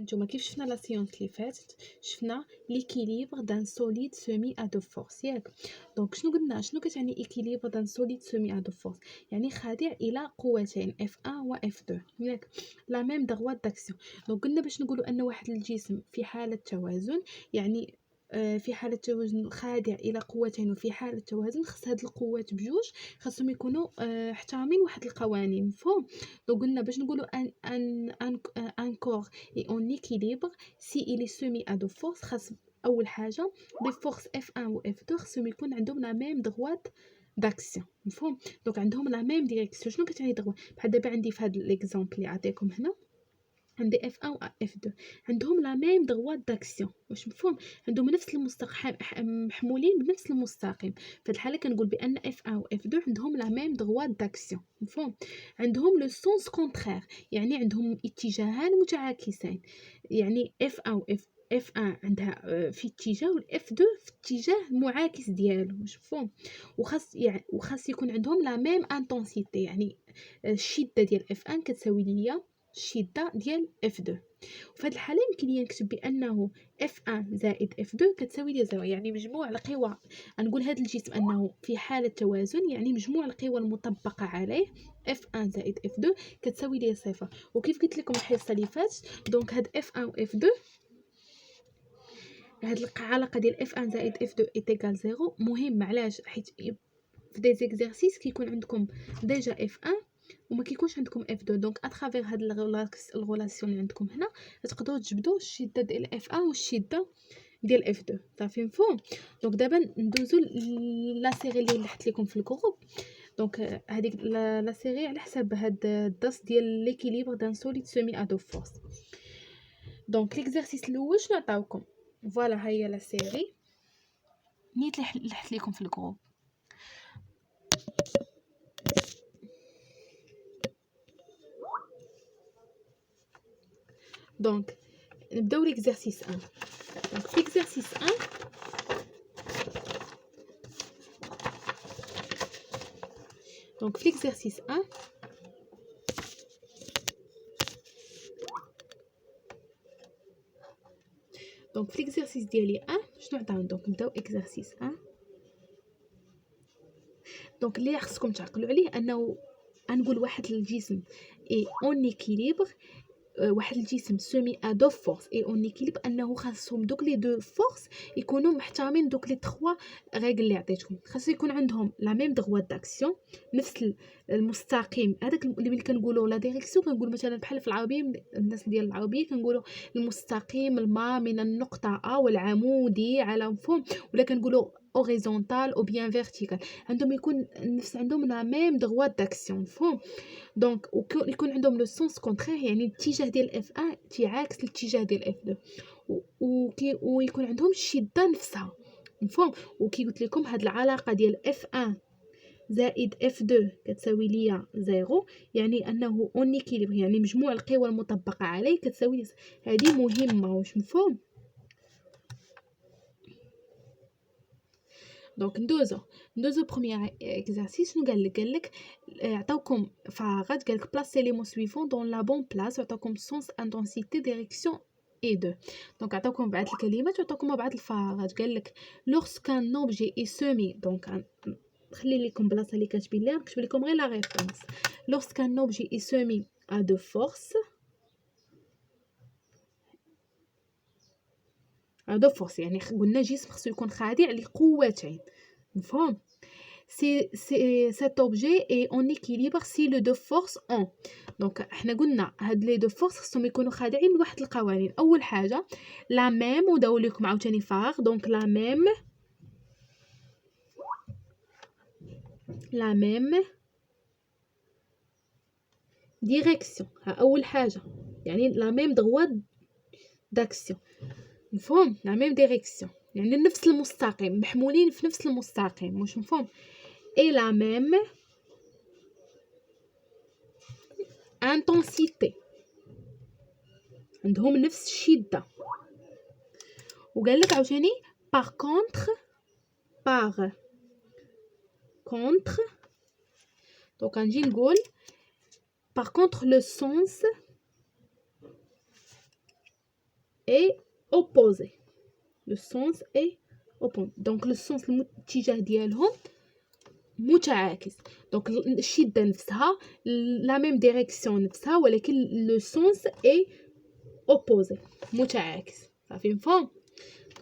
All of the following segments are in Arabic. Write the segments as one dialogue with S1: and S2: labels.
S1: هانتوما كيف شفنا لا سيونس اللي فاتت شفنا ليكيليبر دان سوليد سيمي ا دو فورس ياك. دونك شنو كتعني ايكيليبر دان سوليد سيمي ا دو فورس؟ يعني خاضع الى قوتين F1 و F2 ياك لا ميم دغوات داكسيون. دونك قلنا باش نقولوا ان واحد الجسم في حاله توازن يعني في حالة توازن خاضع إلى قوتين، وفي حالة توازن خص هاد القوات بجوج خاصهم يكونوا احترامين واحد القوانين مفهوم. دونك قلنا باش نقولوا ان كور اي اون ايكيليبر سي إلي سومي ا دو فورس خاص اول حاجه لي فورس F1 و F2 خصهم يكون عندهم لا ميم دغوات داكسيون مفهوم. دونك عندهم لا ميم ديريكسيون. شنو كتعني دغوات؟ بحال دابا عندي في هاد ليكزامبل اللي عطيكم هنا عندي F1 و F2 عندهم لا ميم دغوات داكسيون واش مفهوم، عندهم نفس المستقيم محمولين بنفس المستقيم. في الحاله كنقول بان F1 و F2 عندهم لا ميم دغوات داكسيون مفهوم. عندهم لو سونس كونترير يعني عندهم اتجاهان متعاكسين، يعني F1 و F1 عندها في اتجاه والF2 في اتجاه معاكس ديالو واش مفهوم. وخاص يكون عندهم لا ميم انتنسيتي يعني الشده ديال F1 كتساوي ليا الشده ديال F2. وفي هذه الحاله يمكن لي نكتب بانه F1 زائد F2 كتساوي لي 0 يعني مجموع القوى. نقول هذا الجسم انه في حاله توازن يعني مجموع القوى المطبقه عليه F1 زائد F2 كتساوي لي 0. وكيف قلت لكم الحصه اللي فاتت دونك هاد F1 و F2 هاد العلاقه ديال F1 زائد F2 ايكال 0 مهم. علاش؟ حيت في دي زيكزارسيس كيكون عندكم ديجا F1 وما كيكونش عندكم F2. دونك اترافير هاد الغولاسيون اللي عندكم هنا تقدروا تجبدوا الشده ديال F1 والشده ديال F2 صافي مفهوم. دونك دابا ندوزو لا سيري اللي لحت لكم في الجروب. دونك هذيك لا سيري على حساب هاد الدرس ديال ليكيليبر دان سوليد سيمي ا دو فورس. دونك ليكزارسيس الاول شنو عطاوكم؟ فوالا ها هي لا سيري نيت لحت لكم في الجروب. دونك نبداو ليكزارسيس 1. دونك في اكزارسيس 1 دونك في اكزارسيس 1 دونك في اكزارسيس ديالي 1 شنو عطاونا؟ دونك نبداو اكزارسيس 1. دونك اللي خصكم تعقلوا عليه انه غنقول واحد الجسم اي اون ايكيليبر واحد الجسم سومي ا دو فورس اي اون ايكيليبر انه خاصهم دوك لي دو فورس يكونوا محترمين دوك لي 3 ريغل اللي عطيتكم. خاص يكون عندهم لا ميم دغوات داكسيون نفس المستقيم هذاك اللي ملي كنقولوا لا ديريكسيون كنقول مثلا بحال في العربيه الناس ديال العربيه كنقولوا المستقيم ما من النقطه ا والعمودي على مفهوم، ولا كنقولوا اوريزونتال او بيان فيرتيكال عندهم يكون نفس عندهم لا ميم دغوات داكسيون مفهوم. دونك يكون عندهم لو سونس كونترير يعني الاتجاه ديال F1 تعاكس الاتجاه ديال F2 ويكون عندهم الشده نفسها مفهوم. وكي قلت لكم هاد العلاقه ديال F1 زائد F2 كتساوي ليا 0 يعني انه اون ايكيليبر يعني مجموع القوى المطبقه عليه كتساوي لي. هذه مهمه واش مفهوم. دونك ندوزو بروميير اكزارسيس. شنو قالك عطاوكم فراغات قالك بلاسي لي مو سويفون دون لا بون بلاص وعطاوكم سونس انتنسيتي ديريكسيون اي دو. دونك عطاوكم بعض الكلمات وعطاوكم بعض الفراغات قالك لورسكان اوبجي اي سومي. دونك نخلي لكم بلاصه اللي كاتبين ليها نكتب لكم غير لا ريفرنس. لورسكان اوبجي اي سومي ا دو فورس دو فورس يعني قلنا جسم خصو يكون خاضع لقوتين مفهوم. cet objet est en équilibre si les deux forces ont. دونك احنا قلنا هاد لي دو فورس خصهم يكونوا خاضعين لواحد القوانين. اول حاجه لا ميم وداو لكم عاوتاني فراغ دونك لا ميم ديريكسيون. ها اول حاجه يعني لا ميم دغوات داكسيون مفهوم. لا ميم ديريكسيون يعني نفس المستقيم محمولين في نفس المستقيم واش مفهوم. اي لا ميم انتنسيتي عندهم نفس الشده. وقال لك عاوتاني باغ كونتر دونك غنجي نقول باغ كونتر لو سونس est opposé. Le sens est opposé. Donc le sens الاتجاه ديالهم متعاكس. دونك الشده نفسها لا ميم ديريكسيون نفسها، ولكن لو سونس اي اوبوزي متعاكس. صافي مفهوم.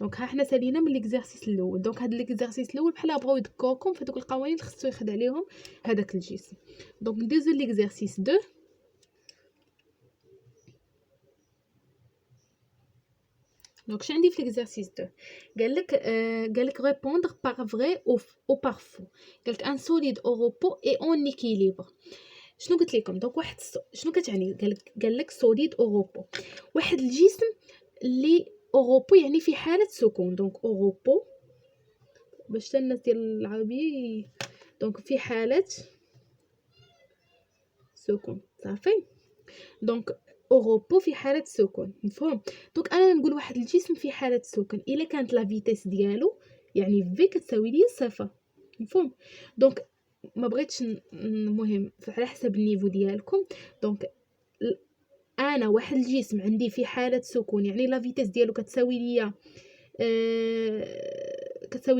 S1: دونك ها حنا سالينا من ليكزارسيس الاول. دونك هاد ليكزارسيس الاول بحال بغاو يذكروكم في دوك القوانين اللي خصو يخد عليهم هذاك الجسم. دونك ندوزو ليكزارسيس 2. دونك اش عندي في ليكزارسيس 2؟ قالك ريبوندر بار فري او بار فو. قالك ان سوليد او روبو اي اون ايكيليبر. شنو قلت لكم؟ دونك واحد شنو كتعني؟ قالك سوليد او روبو، واحد الجسم اللي اوروبو يعني في حاله سكون. دونك اوروبو باش الناس ديال العربيه. دونك في حاله سكون. صافي. دونك اوروبو في حاله سكون. مفهوم. دونك انا نقول واحد الجسم في حاله سكون الا كانت لا فيتيس ديالو يعني في كتساوي لي صفر. مفهوم. دونك ما بغيتش المهم على حسب النيفو ديالكم. دونك انا واحد الجسم عندي في حاله سكون يعني لا فيتيس ديالو كتساوي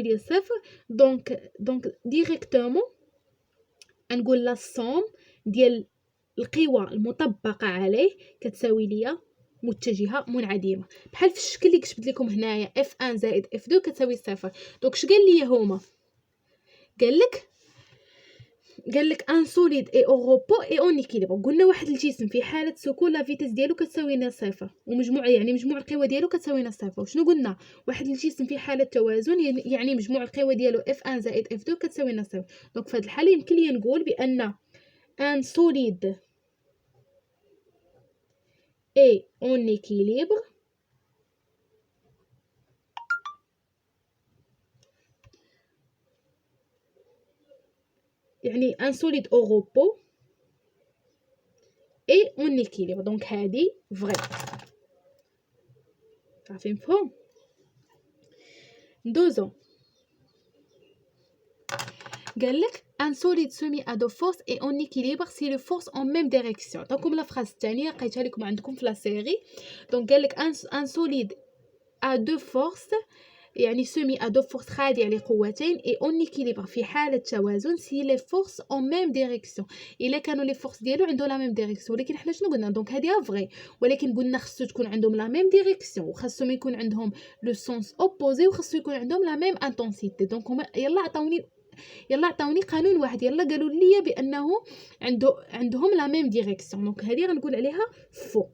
S1: ليا صفر. دونك ديريكتومون نقول لا الصوم ديال القوى المطبقه عليه كتساوي ليا متجهه منعدمه. بحال في الشكل اللي كتبت لكم هنايا F1 زائد F2 كتساوي صفر. دونك اش قال لي هما؟ قال لك ان سوليد اي او روبو اي اون ايكيليبر. قلنا واحد الجسم في حاله سكون لا فيتيس ديالو كتساوي لنا صفر، ومجموع يعني مجموع القوى ديالو كتساوي لنا صفر. وشنو قلنا؟ واحد الجسم في حاله توازن يعني مجموع القوى ديالو F1 زائد F2 كتساوي لنا صفر. دونك في هذه الحاله يمكن لي نقول بان ان سوليد اي اون ايكيليبر يعني ان سوليد او روبو اي اون ايكيليبر. دونك هذه فري. صافي مفهوم. ندوزو. قالك un solide soumis à deux forces est en équilibre si les forces en même direction. دونك لا فراس الثانيه لقيتها لكم عندكم في لا سيري. دونك قالك un solide à deux forces يعني سومي ا دو فورس خاضع لقوتين اي اون ايكيليبر في حاله توازن سي لي فورس اون ميم ديريكسيون الا كانوا لي فورس ديالو عندهم لا ميم ديريكسيون. ولكن حنا شنو قلنا؟ دونك هذه فري، ولكن قلنا خصو تكون عندهم لا ميم ديريكسيون وخاصهم يكون عندهم لو سونس اوبوزي وخصو يكون عندهم لا ميم انتنسيتي. دونك هما يلا عطاوني قانون واحد، يلا قالوا لي بانه عندهم لا ميم ديريكسيون. دونك هذه غنقول عليها فو.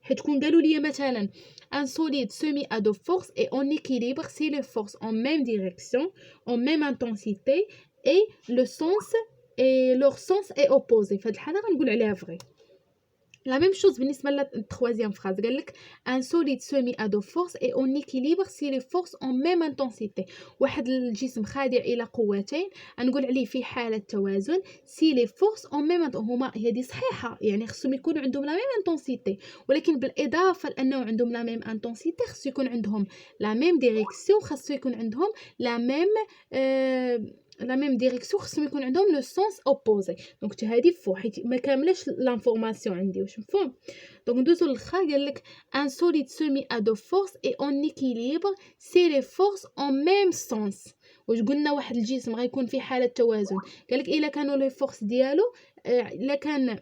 S1: حيت كون قالوا لي مثلا un solide soumis à deux forces est en équilibre si les forces en même direction, en même intensité et leur sens est opposé. فهاد الحاله غنقول عليها فري. La même chose بالنسبه للتروازيام فراز. قال لك un solide soumis à deux forces est en équilibre si les forces en même intensité. واحد الجسم خاضع الى قوتين نقول عليه في حاله توازن si les forces en même هما. هذه صحيحه يعني خصهم يكونوا عندهم لا ميم انتنسيتي، ولكن بالاضافه لانه عندهم لا ميم انتنسيتي خصو يكون عندهم لا ميم ديريكسيون، خصو يكون عندهم لا ميم ديريكسيون، خصهم يكون عندهم لو سونس اوبوزي. دونك هذه فو حيت ما كاملاش لانفورماسيون عندي. واش مفهوم؟ دونك ندوزو للخا. قال لك ان سوليد سومي ا دو فورس اي اون ايكيليبر سي لي فورس اون ميم سونس. واش قلنا؟ واحد الجسم غيكون في حاله توازن. قال لك الا كانوا لي فورس ديالو الا كان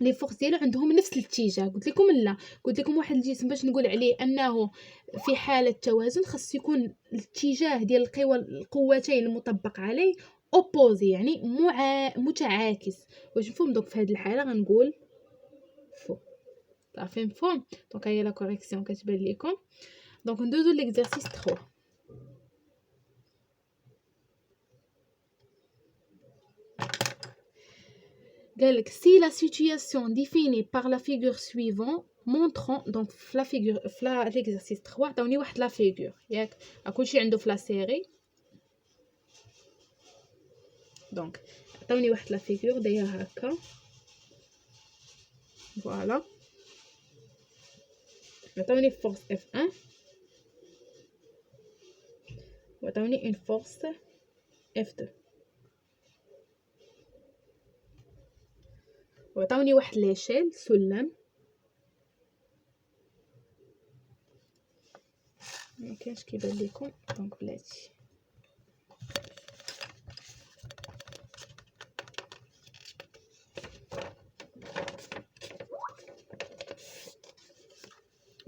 S1: لي فورس ديالو عندهم نفس الاتجاه. قلت لكم لا، قلت لكم واحد الجسم باش نقول عليه انه في حاله توازن خاص يكون الاتجاه ديال القوتين المطبق عليه اوبوزي يعني متعاكس. واش مفهوم؟ دونك في هذه الحاله غنقول فو. صافي مفهوم. دونك هي لا كوريكسيون كتبان لكم. دونك ندوزو ليكزارسيس 3. قالك si la situation définie par la figure suivante montrant. donc في لا فيغور في ليكزارسيس 3 عطاوني واحد لا فيغور ياك كلشي عنده في لا سيري. دونك عطاوني واحد لا فيغور دايره هكا فوالا. عطاوني فورس F1 وعطاوني اون فورس F2 وعطاوني واحد ليشيل سلم ما كاينش كيبان لكم دونك بلاتي.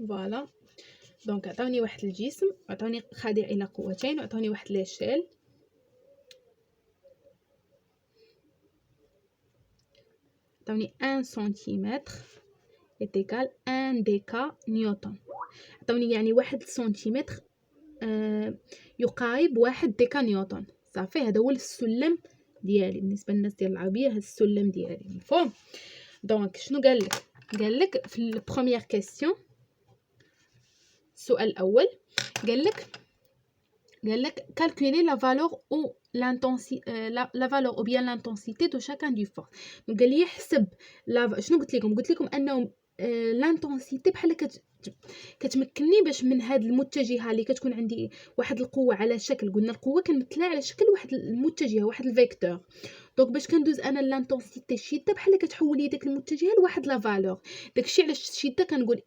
S1: فوالا دونك عطاوني واحد الجسم، عطاوني خاضع الى قوتين، وعطاوني واحد ليشيل. عطاوني 1 سنتيمتر est égal 1 ديكا نيوتن. عطاوني يعني 1 سنتيمتر يقارب 1 ديكا نيوتن. صافي هذا هو السلم ديالي بالنسبه للناس ديال العربيه، هذا السلم ديالي مفهوم. دونك شنو قال لك في البروميير كيسيون، السؤال الاول قال لك calculer la valeur ou l'intensité la valeur ou bien l'intensité de chacun du force. دونك قال لي حسب شنو قلت لكم انه لانتونسيتي بحال كتمكنني باش من هاد المتجهه اللي كتكون عندي واحد القوه على شكل، قلنا القوه كنمثلها على شكل واحد المتجهه، واحد الفيكتور. دونك باش كندوز انا لانتونسيتي الشده بحال كتحولي داك المتجهه لواحد لا فالور. داكشي علاش الشده كنقول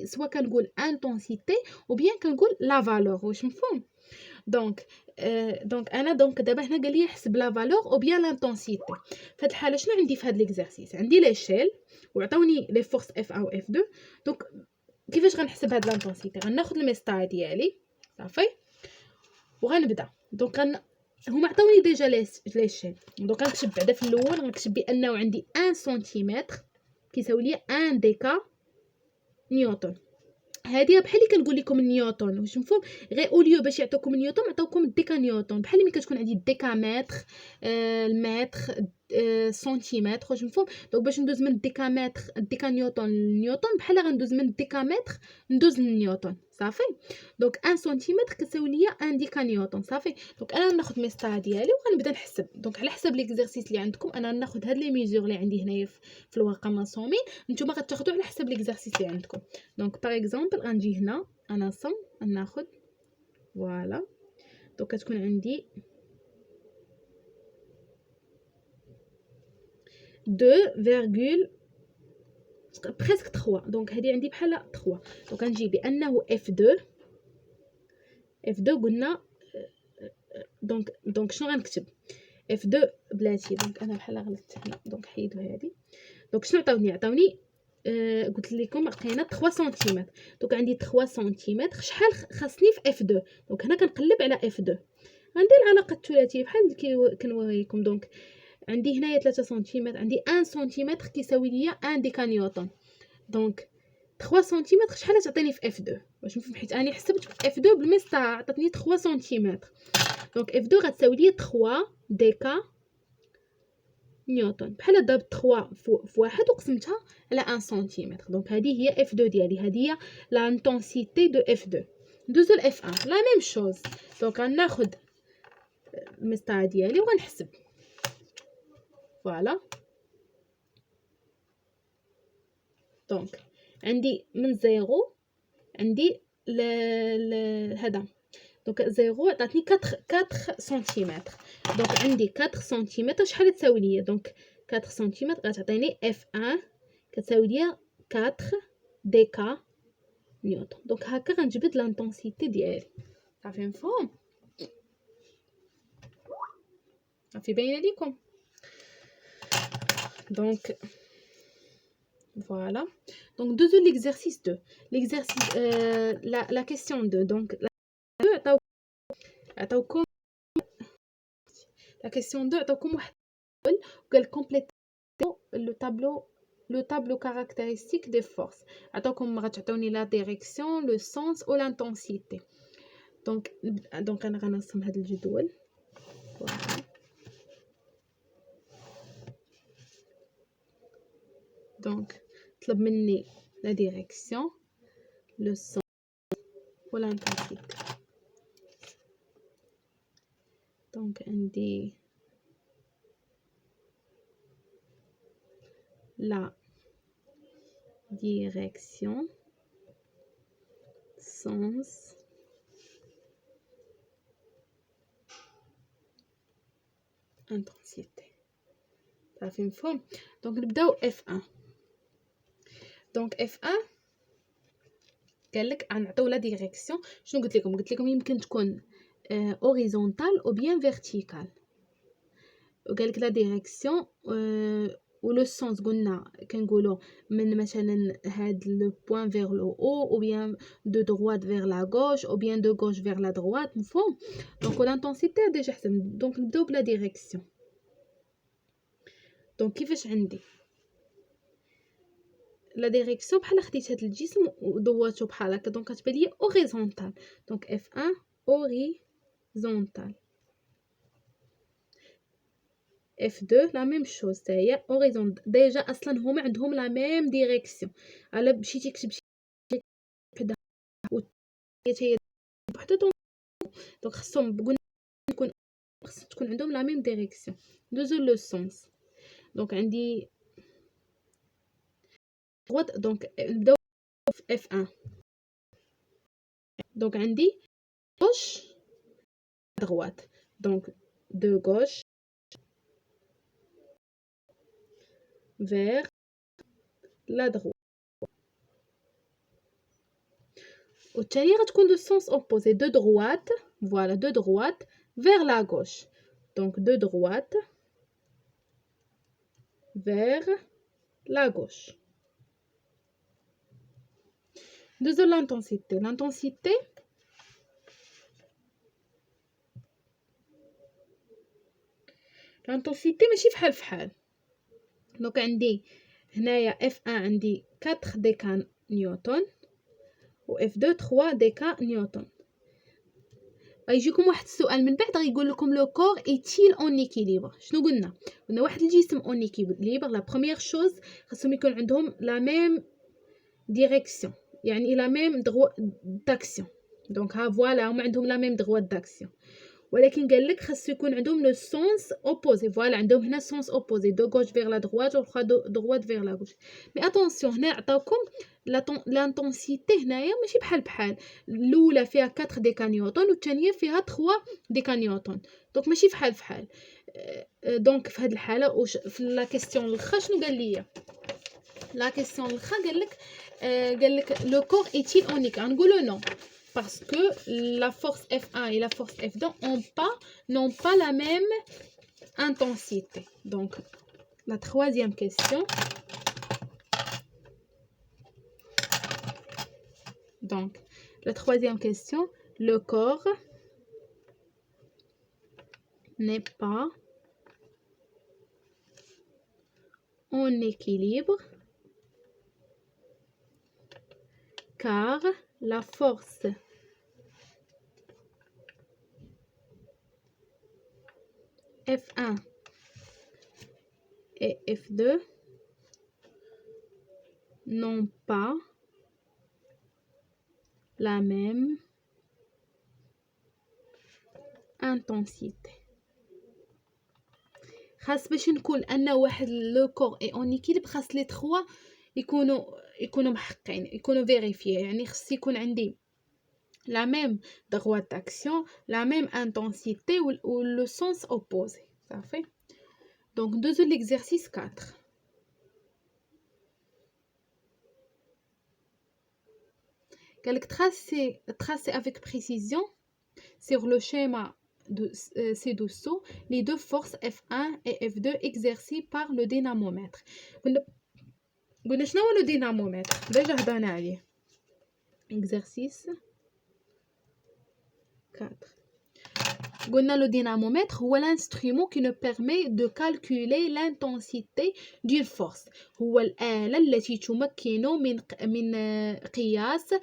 S1: سوا كنقول انتونسيتي او بيان كنقول لا فالور. واش مفهوم؟ دونك انا دابا هنا قال لي حسب لا فالور او بيان لانتونسيتي. فهاد الحاله شنو عندي في هاد ليكزارسيس؟ عندي ليشيل وعطاوني لي فورس اف ا و اف 2. دونك كيفاش غنحسب هاد لانتونسيتي؟ غناخذ المسطره ديالي صافي وغنبدا. دونك هما عطاوني ديجا ليشيل. دونك غنكتب بعدا في الاول غنكتب بانه عندي 1 سنتيمتر كيساوي لي 1 ديكا نيوتن. هذه بحال اللي كنقول لكم نيوتن. واش مفهوم؟ غير اوليو باش يعطوكم نيوتن عطاوكم الديكا نيوتن، بحال ملي كتكون عندي الديكامتر المتر سنتيمتر. واش مفهوم؟ دونك باش ندوز من الديكا نيوتن للنيوتن بحال غندوز من الديكامتر ندوز للنيوتن. صافي دونك 1 سنتيمتر كتساوي ليا 1 ديكا نيوتن. صافي دونك انا ناخذ مسطره ديالي وغنبدا نحسب. دونك على حسب ليكزارسيس اللي عندكم انا ناخذ هاد لي ميزور اللي عندي هنايا في الورقه مرسومين، نتوما غتاخذوا على حسب ليكزارسيس اللي عندكم. دونك باغ اكزومبل غنجي هنا انا صم ناخذ فوالا. دونك كتكون عندي 2 بريسك 3. دونك هذه عندي بحال 3. دونك غنجي بانه F2 قلنا. دونك شنو غنكتب؟ F2 بلاتي. دونك انا بحال غلطت هنا دونك حيدوا هذه. دونك شنو عطاوني قلت لكم لقينا 3 سنتيمتر. دونك عندي 3 سنتيمتر شحال خاصني في F2. دونك هنا كنقلب على F2 غندير العلاقه الثلاثيه بحال اللي كنوريكم. دونك عندي هنايا 3 سنتيمتر، عندي 1 سنتيمتر كيساوي ليا 1 ديكا نيوتن. دونك 3 سنتيمتر شحال تعطيني في F2؟ واش مفهوم؟ حيت انا حسبت في F2 بالمسطره عطاتني 3 سنتيمتر. دونك F2 غتساوي لي 3 ديكا نيوتن. بحال ضربت 3 في واحد وقسمتها على 1 سنتيمتر. دونك هذه هي F2 ديالي، هذه هي لانتونسيتي دو F2. ندوزو ل F1 لا ميم شوز. دونك غناخذ المسطره ديالي وغنحسب فوالا. دونك عندي من 0 عندي هذا. دونك 0 عطاتني 4 سنتيمتر. دونك عندي 4 سنتيمتر شحال تساوي ليا؟ دونك 4 سنتيمتر غتعطيني F1 كتساوي ليا 4 ديكا نيوتن. دونك هكا غنجبد لانتونسيتي ديالي. صافي مفهوم؟ صافي باينه ليكم؟ دونك voilà. Donc deux l'exercice 2. L'exercice la question 2. Donc عطاوكم la question 2 عطاوكم واحد قال compléter le tableau caractéristique des forces. عطاوكم غتعطوني la direction, le sens ou l'intensité. donc انا غنرسم هذا الجدول. voilà. donc طلب مني la direction, le sens ou l'intensité. donc عندي la direction, sens, intensité. صافي مفهوم؟ دونك نبداو F1. دونك F1 قال لك غنعطيو لا ديريكسيون. شنو قلت لكم يمكن تكون هوريزونتال او بيان فيرتيكال. وقال لك لا ديريكسيون ولو سونس قلنا كنقولوا من مثلا هاد لو بوين فيغ لو او بيان دو droite vers la gauche ou bien de gauche vers la droite. مفهوم؟ دونك لانتونسيتي ديجا حسن. دونك نبداو بلا ديريكسيون. دونك كيفاش عندي لا ديريكسيون بحال خديت هاد الجسم ودواتو بحال هكا، دونك كتبان ليا اوريزونتال. دونك اف 1 اوريزونتال. اف 2 لا ميم شوز حتى هي اوريزونتال. ديجا اصلا هما عندهم لا ميم ديريكسيون. الا مشيتي كتبتي وحده وحتى هي بوحدها دونك خصهم خص تكون عندهم لا ميم ديريكسيون. دوزو لو سونس. دونك عندي droite. دونك نبداو في اف 1. دونك عندي gauche droite. دونك de gauche vers la droite. والثانية غتكون دو sens opposé de droite. Voilà, de droite vers la gauche. Donc de droite vers la gauche. Deuxième l'intensité. L'intensité ماشي فحال فحال. دونك عندي هنايا F1 عندي 4 ديكا نيوتن و F2 3 ديكا نيوتن. غيجيكم واحد السؤال من بعد غيقول لكم لو كور ايتيل اون ايكيليبر. شنو قلنا واحد الجسم اون ايكيليبر لا بروميير شوز خاصهم يكون عندهم لا ميم ديريكسيون، يعني لا ميم دروا داكسيون. دونك ها فوالا هما عندهم لا ميم دروا داكسيون، ولكن قال لك خاصو يكون عندهم لو سونس اوبوزي. فوالا عندهم هنا سونس اوبوزي دو غوش فيغ لا دروات و دروات فيغ لا غوش. مي اتونسيون هنا عطاوكم لانتونسيتي هنايا ماشي بحال الاولى فيها 4 ديكا نيوتن والثانيه فيها 3 ديكا نيوتن. دونك ماشي فحال دونك في هذه الحاله في لا كيسيون الاخرى شنو قال لي؟ لا كيسيون الاخرى قال لك لو كور ايتيل اونيك. غنقولوا نو parce que la force F1 et la force F2 n'ont pas la même intensité. Donc la troisième question. Donc la troisième question, le corps n'est pas en équilibre car la force F1 et F2 n'ont pas la même intensité. خاص باش نقول ان واحد لو كور اي اون ايكيليبر خاص لي 3 يكونوا محقين، يكونوا فيريفيي. يعني خص يكون عندي la même droite d'action, la même intensité ou le sens opposé. Ça fait. Donc, de l'exercice 4. Tracer avec précision sur le schéma de ci-dessous les deux forces F1 et F2 exercées par le dynamomètre. قلنا شنو هو لو دينامومتر؟ ديجا هضرنا عليه. exercice 4. قلنا le dynamomètre هو l'instrument qui nous permet de calculer l'intensité d'une force. هو الآلة التي تمكن من قياس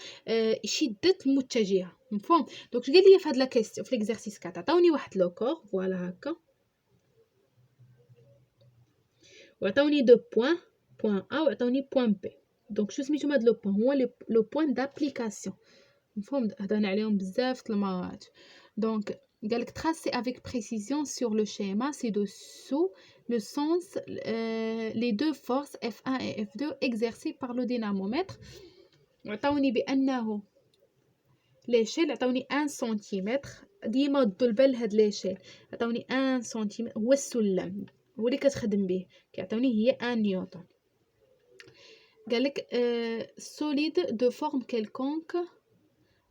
S1: شدة المتجهة. مفهوم؟ دونك اش قال لي في هاد لا كيستيون في l'exercice 4 عطاوني واحد لو كور فوالا هكا وعطاوني دو بوين A وعطاوني بوين B. دونك شو سميتو هاد لو بوين؟ هو لو بوين d'application. مفهوم؟ هضرنا عليهم بزاف د المرات. دونك قالك tracer avec précision sur le schéma ci-dessous le sens les deux forces F1 et F2 exercées par le dynamomètre. عطاوني بانه ليشيل عطاوني 1 سنتيمتر. ديما ردوا البال لهاد ليشيل. عطاوني 1 سنتيمتر هو السلم هو اللي كتخدم به. كيعطيوني هي 1 نيوتن. قالك solide de forme quelconque.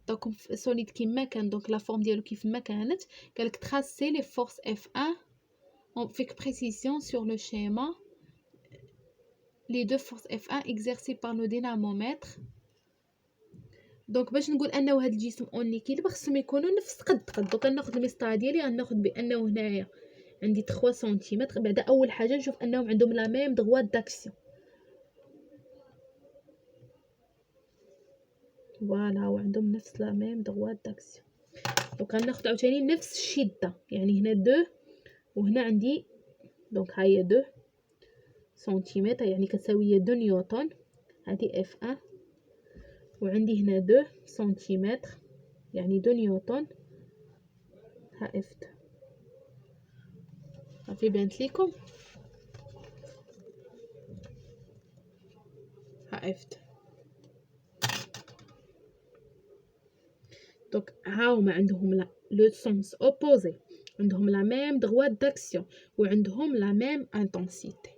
S1: دونك solide كيما كان، دونك لا فورم ديالو كيف ما كانت. قالك tracer les forces F1 avec précision sur le schéma les deux forces F1 exercées par le dynamomètre. دونك باش نقول انه هاد الجسم اون ايكيليبر خصهم يكونوا نفس قد. دونك غناخذ المسطره ديالي، غناخذ بانه هنايا عندي 3 سنتيمتر. بعدا اول حاجه نشوف انهم عندهم لا ميم دغوا داكسيون. فوالا، وعندهم نفس لا ميم دغوا داكسيون. دونك غناخذ عاوتاني نفس الشده، يعني هنا 2 وهنا عندي دونك ها هي 2 سنتيمتر، يعني كتساوي 2 نيوتن. هذه اف 1 وعندي هنا 2 سنتيمتر يعني 2 نيوتن. ها اف 2 صافي بانت ليكم. ها اف 2 دونك ها هما عندهم لا لو سونس اوبوزي، عندهم لا ميم droit d'action وعندهم لا ميم انتنسيتي.